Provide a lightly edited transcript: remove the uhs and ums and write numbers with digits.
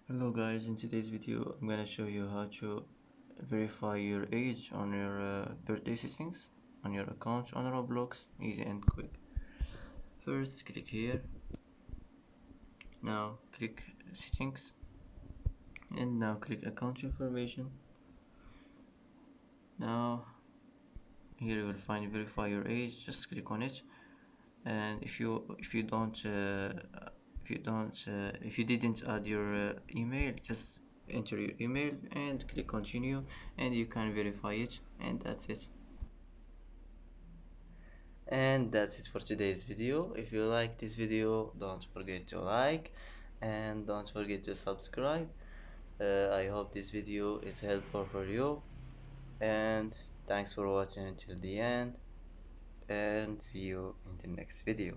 Hello guys, in today's video I'm gonna show you how to verify your age on your birthday settings on your account on Roblox. Easy and quick. First click here, now click settings, and now click account information. Now here you will find verify your age, just click on it. And if you didn't add your email, just enter your email and click continue, and you can verify it, and that's it. And that's it for today's video. If you like this video, don't forget to like and don't forget to subscribe. I hope this video is helpful for you, and thanks for watching until the end, and see you in the next video.